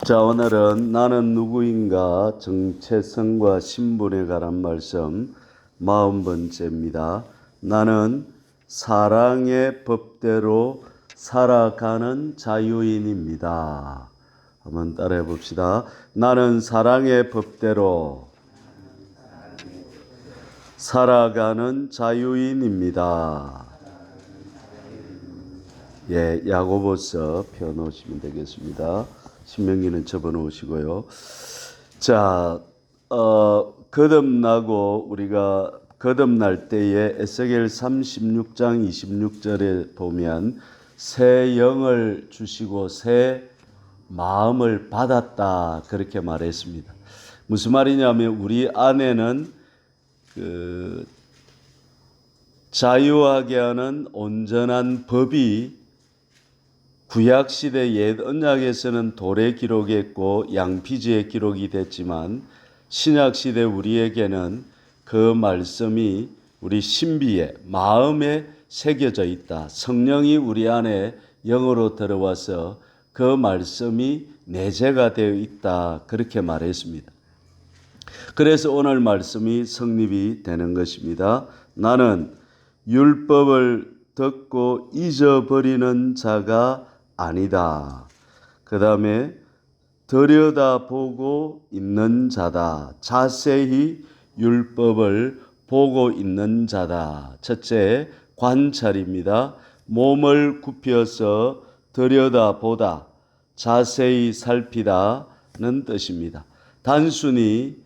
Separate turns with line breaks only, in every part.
자, 오늘은 나는 누구인가 정체성과 신분에 관한 말씀 40번째입니다. 나는 사랑의 법대로 살아가는 자유인입니다. 한번 따라해 봅시다. 나는 사랑의 법대로 살아가는 자유인입니다. 예, 야고보서 펴놓으시면 되겠습니다. 신명기는 접어놓으시고요. 자, 거듭나고 우리가 거듭날 때에 에스겔 36장 26절에 보면 새 영을 주시고 새 마음을 받았다 그렇게 말했습니다. 무슨 말이냐면 우리 안에는 자유하게 하는 온전한 법이 구약시대 옛 언약에서는 돌에 기록했고 양피지에 기록이 됐지만 신약시대 우리에게는 그 말씀이 우리 신비에 마음에 새겨져 있다. 성령이 우리 안에 영으로 들어와서 그 말씀이 내재가 되어 있다. 그렇게 말했습니다. 그래서 오늘 말씀이 성립이 되는 것입니다. 나는 율법을 듣고 잊어버리는 자가 아니다. 그 다음에 들여다보고 있는 자다. 자세히 율법을 보고 있는 자다. 첫째, 관찰입니다. 몸을 굽혀서 들여다보다, 자세히 살피다는 뜻입니다. 단순히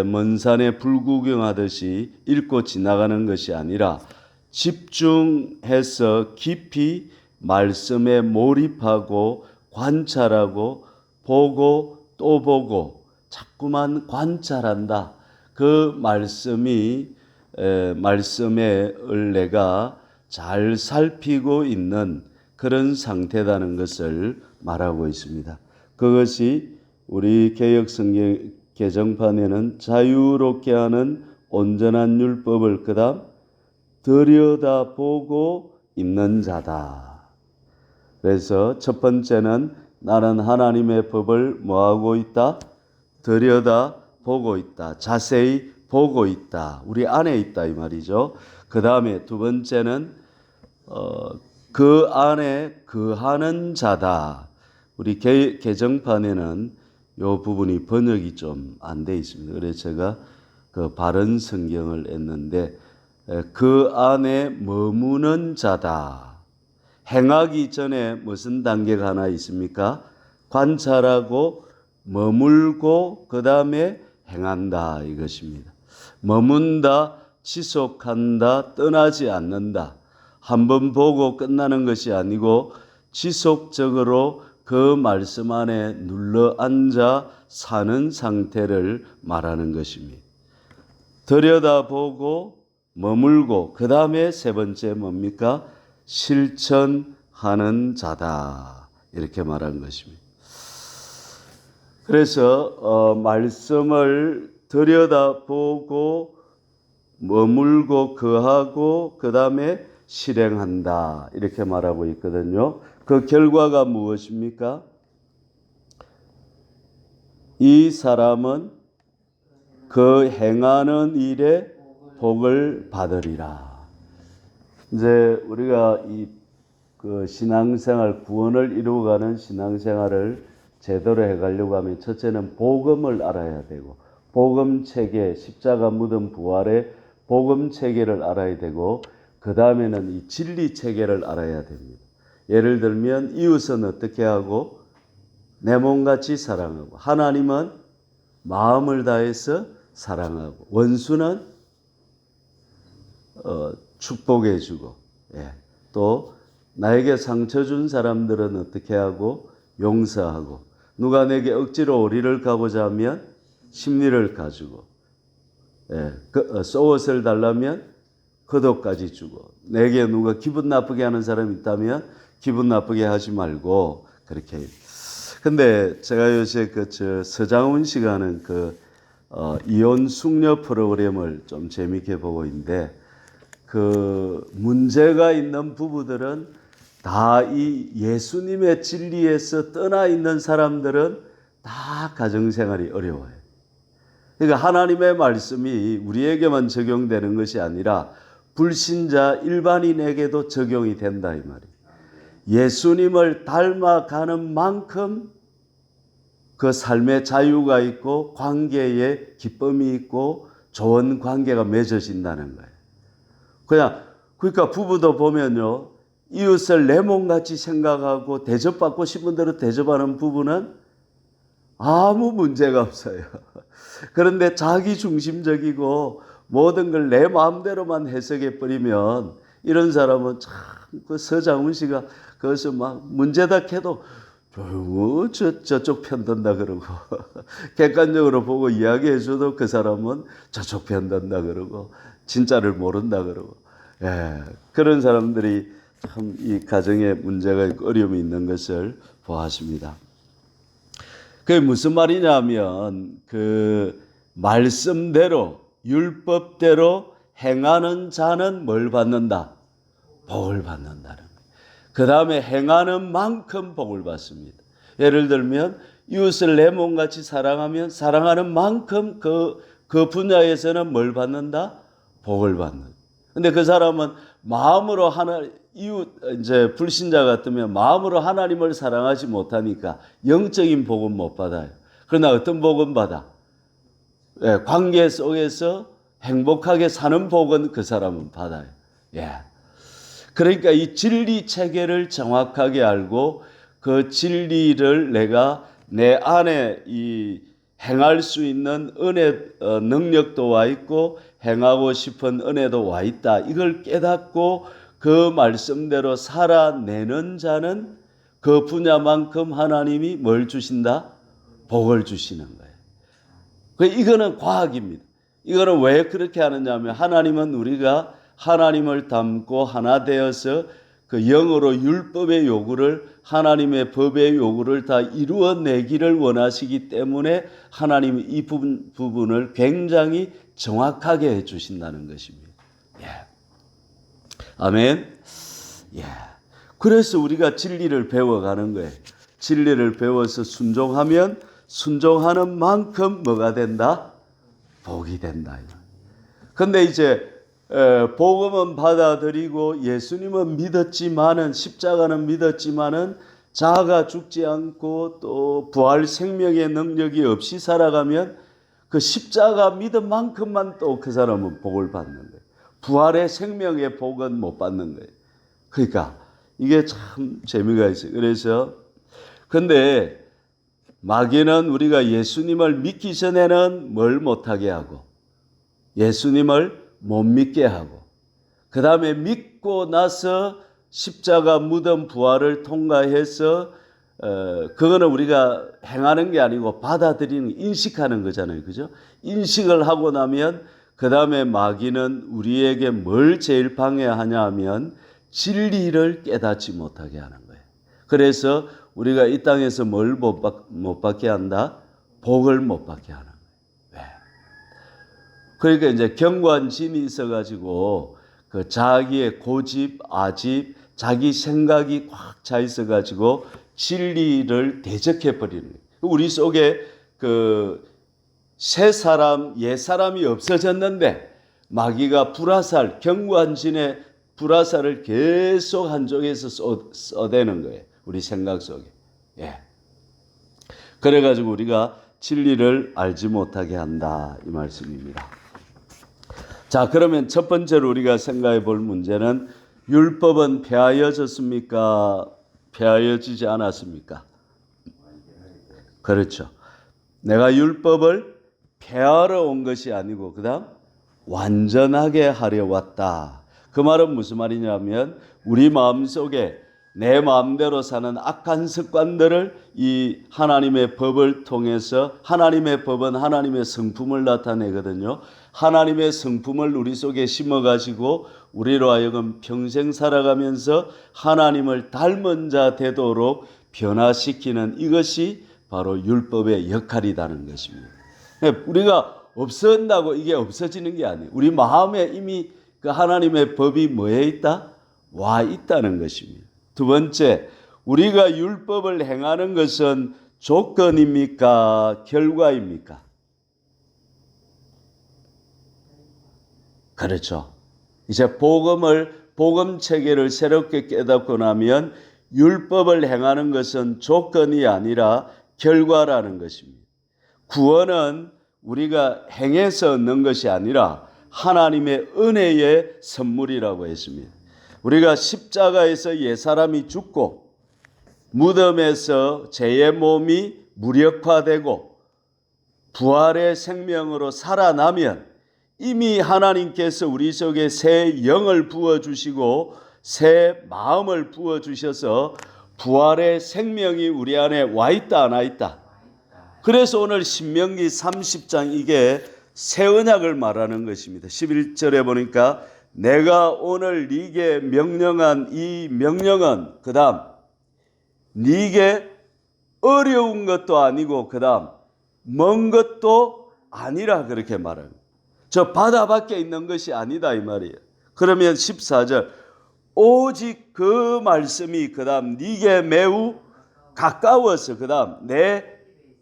먼 산에 불 구경하듯이 읽고 지나가는 것이 아니라 집중해서 깊이 말씀에 몰입하고 관찰하고 보고 또 보고 자꾸만 관찰한다. 그 말씀의 내가 잘 살피고 있는 그런 상태라는 것을 말하고 있습니다. 그것이 우리 개역성경 개정판에는 자유롭게 하는 온전한 율법을 그다음 들여다보고 있는 자다. 그래서 첫 번째는 나는 하나님의 법을 뭐하고 있다? 들여다보고 있다. 자세히 보고 있다. 우리 안에 있다 이 말이죠. 그 다음에 두 번째는 그 안에 거하는 자다. 우리 개정판에는 이 부분이 번역이 좀 안 돼 있습니다. 그래서 제가 그 바른 성경을 했는데 그 안에 머무는 자다. 행하기 전에 무슨 단계가 하나 있습니까? 관찰하고 머물고 그 다음에 행한다 이것입니다. 머문다, 지속한다, 떠나지 않는다. 한번 보고 끝나는 것이 아니고 지속적으로 그 말씀 안에 눌러 앉아 사는 상태를 말하는 것입니다. 들여다보고 머물고 그 다음에 세 번째 뭡니까? 실천하는 자다. 이렇게 말한 것입니다. 그래서 말씀을 들여다보고 머물고 거하고 그 다음에 실행한다. 이렇게 말하고 있거든요. 그 결과가 무엇입니까? 이 사람은 그 행하는 일에 복을 받으리라. 이제 우리가 그 신앙생활, 구원을 이루어가는 신앙생활을 제대로 해가려고 하면 첫째는 복음을 알아야 되고, 복음 체계, 십자가 묻은 부활의 복음 체계를 알아야 되고, 그 다음에는 이 진리 체계를 알아야 됩니다. 예를 들면 이웃은 어떻게 하고 내 몸같이 사랑하고, 하나님은 마음을 다해서 사랑하고, 원수는 축복해 주고, 또 나에게 상처 준 사람들은 어떻게 하고 용서하고, 누가 내게 억지로 오리를 가고자 하면 심리를 가지고, 속옷을 달라면 겉옷까지 주고, 내게 누가 기분 나쁘게 하는 사람이 있다면 기분 나쁘게 하지 말고 그렇게. 근데 제가 요새 서장훈 씨가 하는 이혼 숙녀 프로그램을 좀 재밌게 보고 있는데, 그 문제가 있는 부부들은 다 이 예수님의 진리에서 떠나 있는 사람들은 다 가정생활이 어려워요. 그러니까 하나님의 말씀이 우리에게만 적용되는 것이 아니라 불신자 일반인에게도 적용이 된다 이 말이에요. 예수님을 닮아가는 만큼 그 삶의 자유가 있고 관계에 기쁨이 있고 좋은 관계가 맺어진다는 거예요. 그러니까 부부도 보면요, 이웃을 내 몸같이 생각하고 대접받고 싶은 대로 대접하는 부부는 아무 문제가 없어요. 그런데 자기 중심적이고 모든 걸 내 마음대로만 해석해 버리면 이런 사람은 참 그 서장훈 씨가 그것을 막 문제다 해도 저쪽 편 든다 그러고 객관적으로 보고 이야기해 줘도 그 사람은 저쪽 편 든다 그러고 진짜를 모른다 그러고, 예, 그런 사람들이 참 이 가정에 문제가 있고 어려움이 있는 것을 보았습니다. 그게 무슨 말이냐면 그 말씀대로 율법대로 행하는 자는 뭘 받는다? 복을 받는다는 거예요. 그 다음에 행하는 만큼 복을 받습니다. 예를 들면 이웃을 내 몸같이 사랑하면 사랑하는 만큼 그 분야에서는 뭘 받는다? 복을 받는. 근데 그 사람은 마음으로 이웃 이제 불신자 같으면 마음으로 하나님을 사랑하지 못하니까 영적인 복은 못 받아요. 그러나 어떤 복은 받아? 예, 관계 속에서 행복하게 사는 복은 그 사람은 받아요. 예. 그러니까 이 진리 체계를 정확하게 알고 그 진리를 내가 내 안에 이 행할 수 있는 은혜 능력도 와 있고 행하고 싶은 은혜도 와 있다. 이걸 깨닫고 그 말씀대로 살아내는 자는 그 분야만큼 하나님이 뭘 주신다? 복을 주시는 거예요. 이거는 과학입니다. 이거는 왜 그렇게 하느냐면 하나님은 우리가 하나님을 닮고 하나 되어서 그 영으로 율법의 요구를 하나님의 법의 요구를 다 이루어내기를 원하시기 때문에 하나님이 이 부분을 굉장히 정확하게 해주신다는 것입니다. 예. 아멘. 예. 그래서 우리가 진리를 배워가는 거예요. 진리를 배워서 순종하면 순종하는 만큼 뭐가 된다? 복이 된다. 그런데 이제 복음은 받아들이고 예수님은 믿었지만은 십자가는 믿었지만은 자아가 죽지 않고 또 부활 생명의 능력이 없이 살아가면 그 십자가 믿은 만큼만 또 그 사람은 복을 받는 거예요. 부활의 생명의 복은 못 받는 거예요. 그러니까 이게 참 재미가 있어요. 그래서 근데 마귀는 우리가 예수님을 믿기 전에는 뭘 못하게 하고 예수님을 못 믿게 하고 그 다음에 믿고 나서 십자가 무덤 부활을 통과해서 그거는 우리가 행하는 게 아니고 받아들이는 인식하는 거잖아요. 그죠? 인식을 하고 나면 그 다음에 마귀는 우리에게 뭘 제일 방해하냐 하면 진리를 깨닫지 못하게 하는 거예요. 그래서 우리가 이 땅에서 뭘 못 받게 한다? 복을 못 받게 하는 거예요. 왜? 그러니까 이제 경관심이 있어가지고 그 자기의 고집, 아집, 자기 생각이 꽉 차 있어가지고 진리를 대적해 버리는 거예요. 우리 속에 그 새 사람, 옛 사람이 없어졌는데 마귀가 불화살, 경관진의 불화살을 계속 한쪽에서 쏘대는 거예요. 우리 생각 속에. 예. 그래가지고 우리가 진리를 알지 못하게 한다. 이 말씀입니다. 자, 그러면 첫 번째로 우리가 생각해 볼 문제는 율법은 폐하여졌습니까? 폐하여지지 않았습니까? 그렇죠. 내가 율법을 폐하러 온 것이 아니고 그다음 완전하게 하려 왔다. 그 말은 무슨 말이냐면 우리 마음속에 내 마음대로 사는 악한 습관들을 이 하나님의 법을 통해서 하나님의 법은 하나님의 성품을 나타내거든요. 하나님의 성품을 우리 속에 심어가지고 우리로 하여금 평생 살아가면서 하나님을 닮은 자 되도록 변화시키는 이것이 바로 율법의 역할이라는 것입니다. 우리가 없어진다고 이게 없어지는 게 아니에요. 우리 마음에 이미 그 하나님의 법이 뭐에 있다? 와 있다는 것입니다. 두 번째, 우리가 율법을 행하는 것은 조건입니까? 결과입니까? 그렇죠. 이제 복음 체계를 새롭게 깨닫고 나면 율법을 행하는 것은 조건이 아니라 결과라는 것입니다. 구원은 우리가 행해서 얻는 것이 아니라 하나님의 은혜의 선물이라고 했습니다. 우리가 십자가에서 옛사람이 죽고 무덤에서 죄의 몸이 무력화되고 부활의 생명으로 살아나면 이미 하나님께서 우리 속에 새 영을 부어주시고 새 마음을 부어주셔서 부활의 생명이 우리 안에 와 있다 안 와 있다. 그래서 오늘 신명기 30장 이게 새 언약을 말하는 것입니다. 11절에 보니까 내가 오늘 네게 명령한 이 명령은 그 다음 네게 어려운 것도 아니고 그 다음 먼 것도 아니라 그렇게 말합니다. 저 바다 밖에 있는 것이 아니다 이 말이에요. 그러면 14절 오직 그 말씀이 그 다음 네게 매우 가까워서 그 다음 내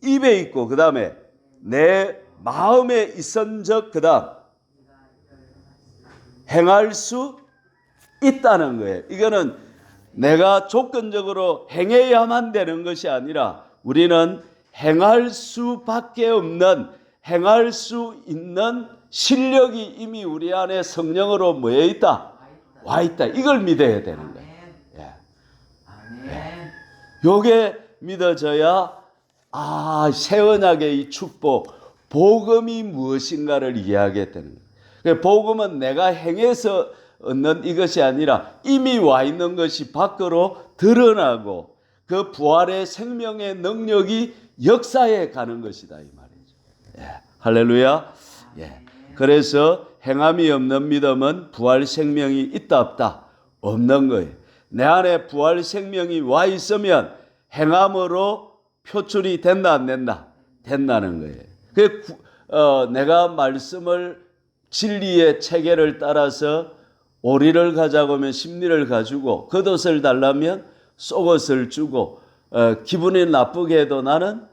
입에 있고 그 다음에 내 마음에 있은즉 그 다음 행할 수 있다는 거예요. 이거는 내가 조건적으로 행해야만 되는 것이 아니라 우리는 행할 수밖에 없는 행할 수 있는 실력이 이미 우리 안에 성령으로 모여 있다. 와 있다. 이걸 믿어야 되는 거예요. 예. 요게 믿어져야 새 언약의 이 축복, 복음이 무엇인가를 이해하게 되는 거예요. 복음은 내가 행해서 얻는 이것이 아니라 이미 와 있는 것이 밖으로 드러나고 그 부활의 생명의 능력이 역사해 가는 것이다 이 말이죠. 예. 할렐루야. 예. 그래서 행함이 없는 믿음은 부활 생명이 있다 없다? 없는 거예요. 내 안에 부활 생명이 와 있으면 행함으로 표출이 된다 안 된다? 된다는 거예요. 내가 말씀을 진리의 체계를 따라서 오리를 가자고 하면 심리를 가지고 겉옷을 달라면 속옷을 주고 기분이 나쁘게 해도 나는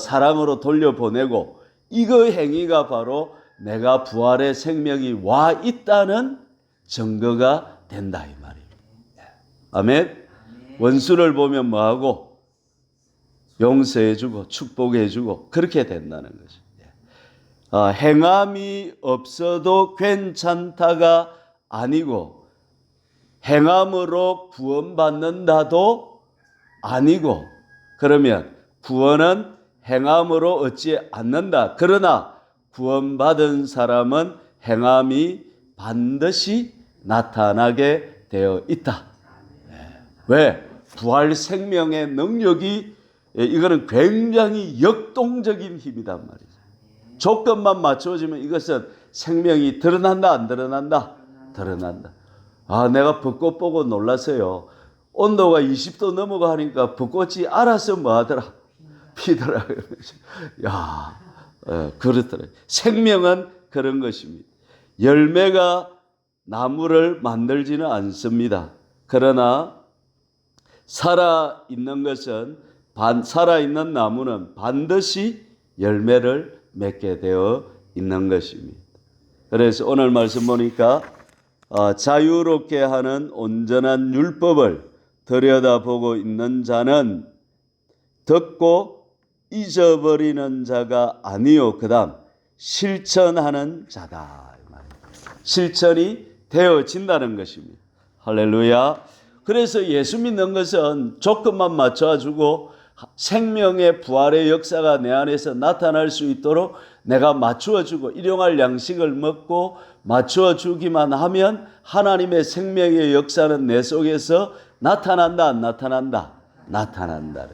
사랑으로 돌려보내고 이거 행위가 바로 내가 부활의 생명이 와 있다는 증거가 된다 이 말이에요. 아멘. 원수를 보면 뭐하고 용서해주고 축복해주고 그렇게 된다는 거죠. 행함이 없어도 괜찮다가 아니고 행함으로 구원받는다도 아니고 그러면 구원은 행함으로 얻지 않는다. 그러나 구원받은 사람은 행함이 반드시 나타나게 되어 있다. 왜? 부활 생명의 능력이 이거는 굉장히 역동적인 힘이란 말이죠. 조건만 맞춰지면 이것은 생명이 드러난다 안 드러난다? 드러난다. 내가 벚꽃 보고 놀랐어요. 온도가 20도 넘어가니까 벚꽃이 알아서 뭐하더라? 피더라. 그렇더라. 생명은 그런 것입니다. 열매가 나무를 만들지는 않습니다. 그러나 살아있는 살아있는 나무는 반드시 열매를 맺게 되어 있는 것입니다. 그래서 오늘 말씀 보니까 자유롭게 하는 온전한 율법을 들여다보고 있는 자는 듣고 잊어버리는 자가 아니요. 그 다음 실천하는 자다. 실천이 되어진다는 것입니다. 할렐루야. 그래서 예수 믿는 것은 조건만 맞춰주고 생명의 부활의 역사가 내 안에서 나타날 수 있도록 내가 맞추어주고 일용할 양식을 먹고 맞추어주기만 하면 하나님의 생명의 역사는 내 속에서 나타난다 안 나타난다? 나타난다.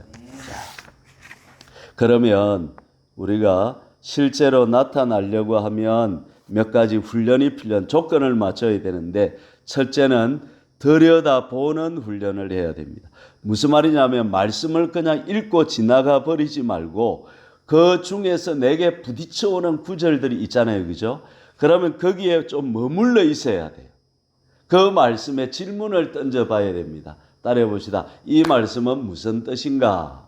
그러면 우리가 실제로 나타나려고 하면 몇 가지 훈련이 필요한 조건을 맞춰야 되는데 첫째는 들여다보는 훈련을 해야 됩니다. 무슨 말이냐면 말씀을 그냥 읽고 지나가 버리지 말고 그 중에서 내게 부딪혀오는 구절들이 있잖아요. 그죠? 그러면 거기에 좀 머물러 있어야 돼요. 그 말씀에 질문을 던져봐야 됩니다. 따라해 봅시다. 이 말씀은 무슨 뜻인가?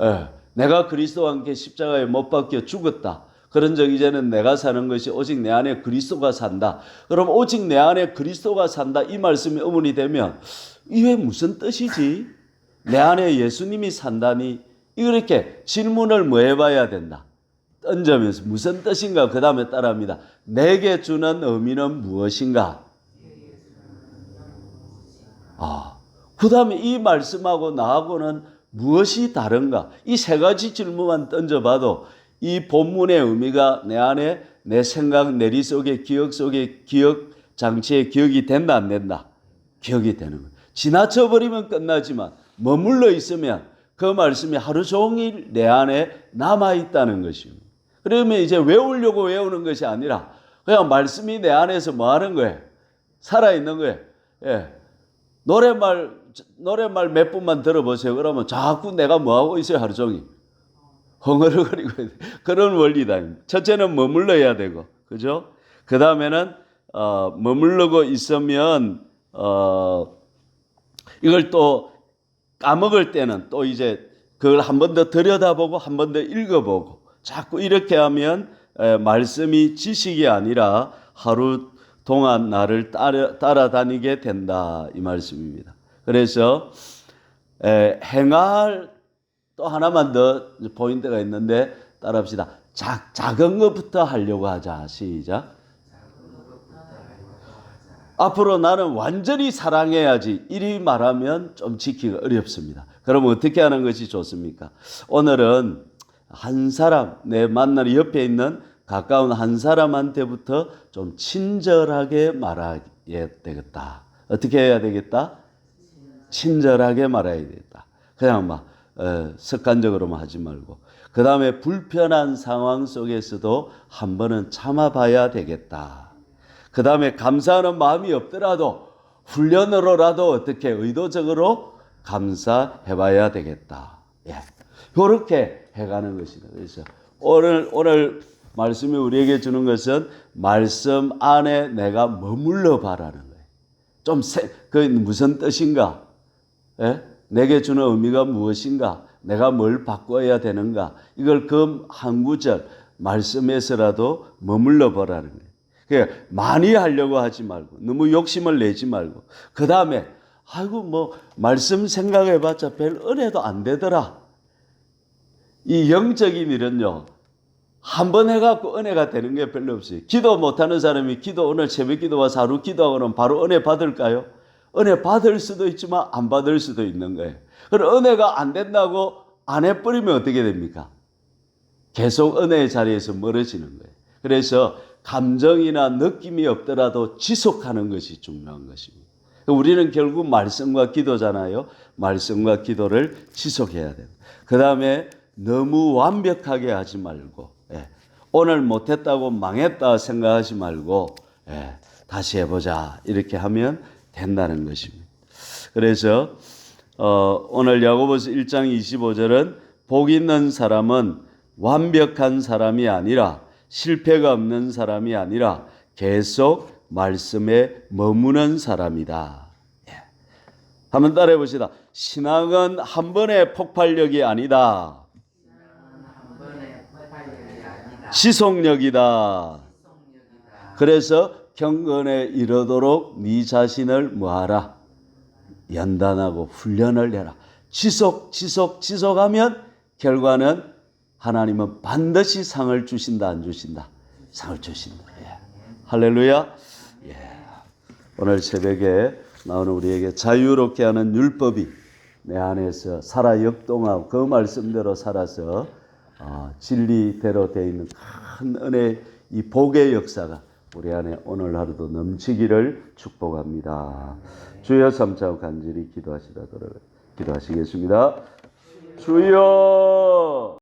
예, 내가 그리스도와 함께 십자가에 못 박혀 죽었다. 그런 적 이제는 내가 사는 것이 오직 내 안에 그리스도가 산다. 그럼 오직 내 안에 그리스도가 산다. 이 말씀이 의문이 되면 이게 무슨 뜻이지? 내 안에 예수님이 산다니 이렇게 질문을 뭐 해봐야 된다. 던지면서 무슨 뜻인가? 그 다음에 따라합니다. 내게 주는 의미는 무엇인가? 그 다음에 이 말씀하고 나하고는 무엇이 다른가? 이 세 가지 질문만 던져봐도 이 본문의 의미가 내 안에 내 생각, 내리 속에 기억 속에 기억 장치에 기억이 된다 안 된다? 기억이 되는 거예요. 지나쳐 버리면 끝나지만 머물러 있으면 그 말씀이 하루 종일 내 안에 남아 있다는 것입니다. 그러면 이제 외우려고 외우는 것이 아니라 그냥 말씀이 내 안에서 뭐 하는 거예요? 살아 있는 거예요. 예. 노래말 몇 분만 들어보세요. 그러면 자꾸 내가 뭐 하고 있어요? 하루 종일 흥얼흥얼거리고 그런 원리다. 첫째는 머물러야 되고, 그죠? 그 다음에는 머물르고 있으면 이걸 또 까먹을 때는 또 이제 그걸 한 번 더 들여다보고 한 번 더 읽어보고 자꾸 이렇게 하면 말씀이 지식이 아니라 하루 동안 나를 따라다니게 된다 이 말씀입니다. 그래서 행할 또 하나만 더 포인트가 있는데 따라합시다. 작은 것부터 하려고 하자. 시작. 앞으로 나는 완전히 사랑해야지. 이리 말하면 좀 지키기가 어렵습니다. 그럼 어떻게 하는 것이 좋습니까? 오늘은 한 사람, 내 만나는 옆에 있는 가까운 한 사람한테부터 좀 친절하게 말해야 되겠다. 어떻게 해야 되겠다? 친절하게 말해야 되겠다. 그냥 막 습관적으로만 하지 말고 그 다음에 불편한 상황 속에서도 한 번은 참아봐야 되겠다. 그 다음에 감사하는 마음이 없더라도 훈련으로라도 어떻게 의도적으로 감사해봐야 되겠다. 예. 이렇게 해가는 것이다. 그래서 오늘 말씀이 우리에게 주는 것은 말씀 안에 내가 머물러 봐라는 거예요. 그 무슨 뜻인가? 예? 내게 주는 의미가 무엇인가? 내가 뭘 바꿔야 되는가? 이걸 그 한 구절 말씀에서라도 머물러 보라는 거예요. 그러니까 많이 하려고 하지 말고 너무 욕심을 내지 말고 그 다음에 아이고 뭐 말씀 생각해봤자 별 은혜도 안 되더라. 이 영적인 일은요. 한 번 해갖고 은혜가 되는 게 별로 없어요. 기도 못하는 사람이 오늘 새벽 기도 와서 하루 기도하고 그러면 바로 은혜 받을까요? 은혜 받을 수도 있지만 안 받을 수도 있는 거예요. 그럼 은혜가 안 된다고 안 해버리면 어떻게 됩니까? 계속 은혜의 자리에서 멀어지는 거예요. 그래서 감정이나 느낌이 없더라도 지속하는 것이 중요한 것입니다. 우리는 결국 말씀과 기도잖아요. 말씀과 기도를 지속해야 돼요. 그 다음에 너무 완벽하게 하지 말고 오늘 못했다고 망했다 생각하지 말고 다시 해보자 이렇게 하면 된다는 것입니다. 그래서 오늘 야고보서 1장 25절은 복 있는 사람은 완벽한 사람이 아니라 실패가 없는 사람이 아니라 계속 말씀에 머무는 사람이다. 한번 따라해 봅시다. 신앙은 한 번의 폭발력이 아니다. 지속력이다. 그래서 경건에 이르도록 네 자신을 뭐하라? 연단하고 훈련을 해라. 지속하면 결과는 하나님은 반드시 상을 주신다 안 주신다? 상을 주신다. 예. 할렐루야. 예. 오늘 새벽에 나오는 우리에게 자유롭게 하는 율법이 내 안에서 살아 역동하고 그 말씀대로 살아서 진리대로 되어 있는 큰 은혜 이 복의 역사가 우리 안에 오늘 하루도 넘치기를 축복합니다. 주여 삼차고 간절히 기도하시겠습니다. 주여